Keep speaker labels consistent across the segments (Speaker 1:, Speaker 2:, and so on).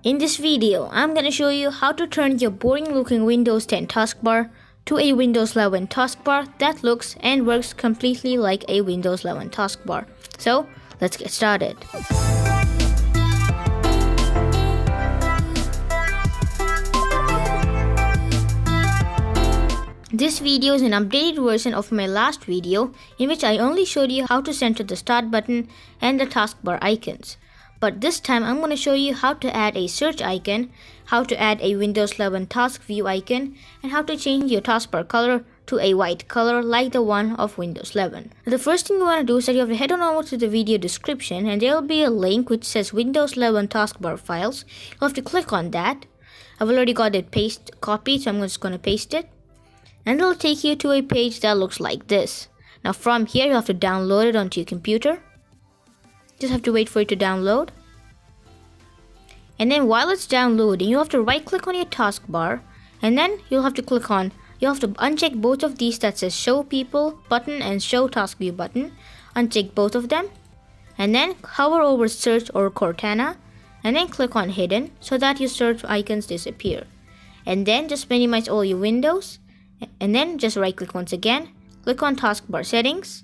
Speaker 1: In this video, I'm gonna show you how to turn your boring looking Windows 10 taskbar to a Windows 11 taskbar that looks and works completely like a Windows 11 taskbar. So, let's get started. This video is an updated version of my last video in which I only showed you how to center the start button and the taskbar icons. But this time I'm going to show you how to add a search icon, how to add a Windows 11 task view icon, and how to change your taskbar color to a white color like the one of Windows 11. The first thing you want to do is that you have to head on over to the video description and there will be a link which says Windows 11 taskbar files. You have to click on that. I've already got it copied, so I'm just going to paste it. And it'll take you to a page that looks like this. Now from here you have to download it onto your computer. Just have to wait for it to download. And then while it's downloading, you have to right click on your taskbar and then you have to uncheck both of these that says show people button and show task view button. Uncheck both of them and then hover over search or Cortana and then click on hidden so that your search icons disappear. And then just minimize all your windows and then just right click once again, click on taskbar settings.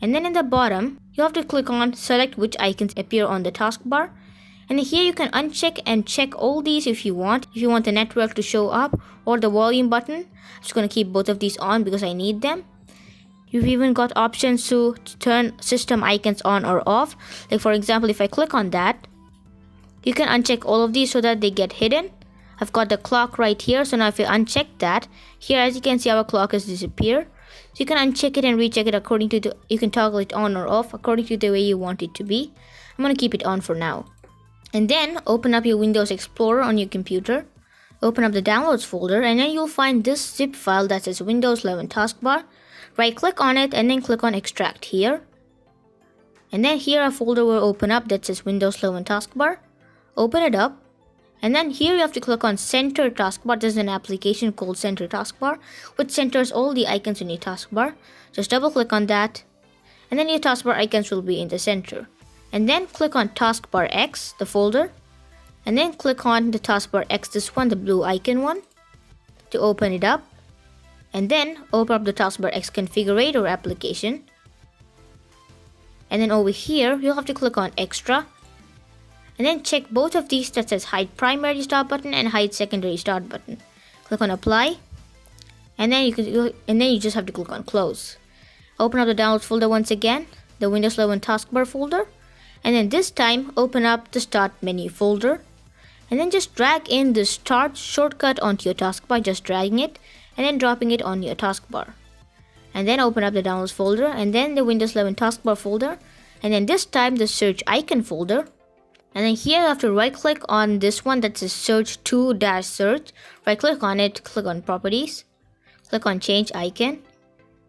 Speaker 1: And then in the bottom, you have to click on select which icons appear on the taskbar. And here you can uncheck and check all these if you want. If you want the network to show up or the volume button, I'm just going to keep both of these on because I need them. You've even got options to turn system icons on or off. Like for example, if I click on that, you can uncheck all of these so that they get hidden. I've got the clock right here, so now if you uncheck that, here as you can see our clock has disappeared. So you can uncheck it and recheck it you can toggle it on or off according to the way you want it to be. I'm going to keep it on for now. And then open up your Windows Explorer on your computer. Open up the downloads folder and then you'll find this zip file that says Windows 11 taskbar. Right click on it and then click on extract here. And then here a folder will open up that says Windows 11 taskbar. Open it up. And then here you have to click on Center Taskbar. There's an application called Center Taskbar which centers all the icons in your taskbar. Just double click on that and then your taskbar icons will be in the center. And then click on Taskbar X, the folder. And then click on the Taskbar X, this one, the blue icon one, to open it up. And then open up the Taskbar X configurator application. And then over here, you'll have to click on Extra. And then check both of these that says hide primary start button and hide secondary start button. Click on apply. And then you just have to click on close. Open up the downloads folder once again, the Windows 11 taskbar folder. And then this time open up the start menu folder. And then just drag in the start shortcut onto your taskbar, just dragging it and then dropping it on your taskbar. And then open up the downloads folder and then the Windows 11 taskbar folder. And then this time the search icon folder. And then here you have to right click on this one that says search to-search. Right click on it, click on properties, click on change icon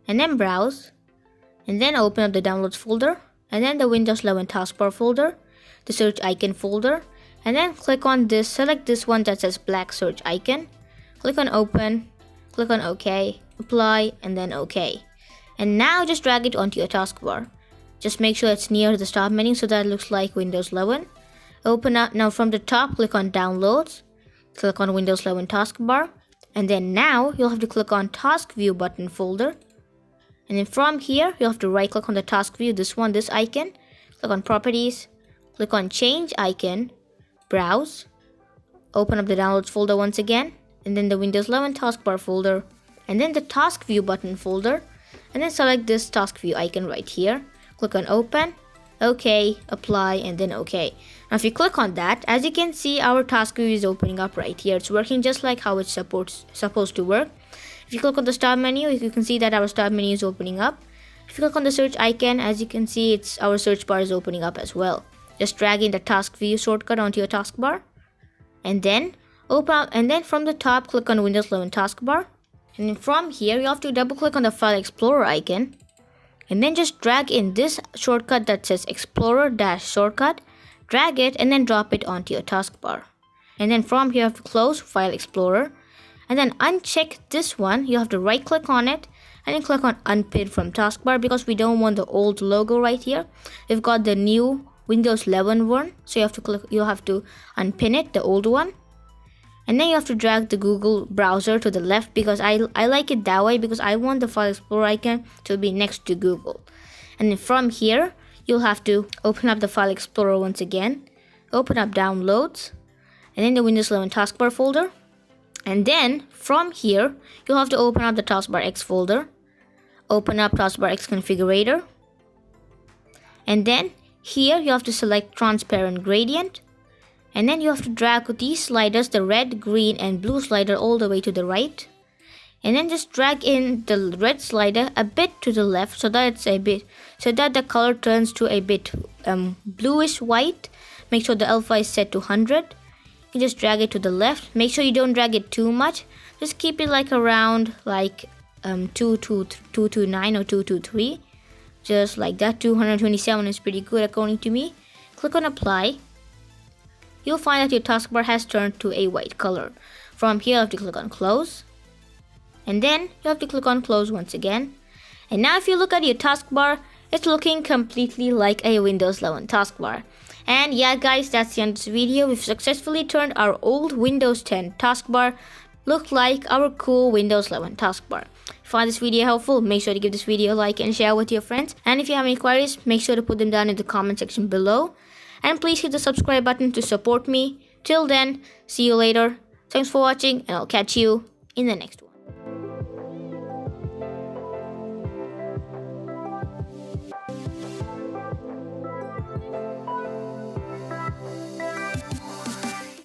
Speaker 1: and then browse. And then open up the downloads folder and then the Windows 11 taskbar folder, the search icon folder. And then click on this, select this one that says black search icon. Click on open, click on OK, apply and then OK. And now just drag it onto your taskbar. Just make sure it's near the start menu so that it looks like Windows 11. Open up now from the top, click on downloads, click on Windows 11 taskbar, and then now you'll have to click on task view button folder. And then from here, you'll have to right click on the task view, this icon, click on properties, click on change icon, browse, open up the downloads folder once again, and then the Windows 11 taskbar folder, and then the task view button folder, and then select this task view icon right here, click on open, OK, apply, and then OK. Now if you click on that, as you can see, our task view is opening up right here. It's working just like how it's supposed to work. If you click on the start menu, you can see that our start menu is opening up. If you click on the search icon, as you can see, our search bar is opening up as well. Just drag in the task view shortcut onto your taskbar, and then from the top, click on Windows 11 taskbar. And then from here, you have to double click on the File Explorer icon. And then just drag in this shortcut that says Explorer-shortcut, drag it and then drop it onto your taskbar. And then from here you have to close File Explorer and then uncheck this one. You have to right click on it and then click on Unpin from taskbar because we don't want the old logo right here. We've got the new Windows 11 one. So you have to unpin it, the old one. And then you have to drag the Google browser to the left, because I like it that way, because I want the File Explorer icon to be next to Google. And then from here, you'll have to open up the File Explorer once again, open up Downloads, and then the Windows 11 Taskbar folder. And then from here, you'll have to open up the Taskbar X folder, open up Taskbar X Configurator, and then here you have to select Transparent Gradient. And then you have to drag these sliders, the red, green, and blue slider, all the way to the right. And then just drag in the red slider a bit to the left, so that the color turns to a bit bluish white. Make sure the alpha is set to 100. You just drag it to the left. Make sure you don't drag it too much. Just keep it like around 229 or 223. Just like that. 227 is pretty good according to me. Click on Apply. You'll find that your taskbar has turned to a white color. From here, you have to click on Close. And then you have to click on Close once again. And now if you look at your taskbar, it's looking completely like a Windows 11 taskbar. And yeah guys, that's the end of this video. We've successfully turned our old Windows 10 taskbar look like our cool Windows 11 taskbar. If you find this video helpful, make sure to give this video a like and share with your friends. And if you have any queries, make sure to put them down in the comment section below. And please hit the subscribe button to support me. Till then, see you later. Thanks for watching, and I'll catch you in the next one.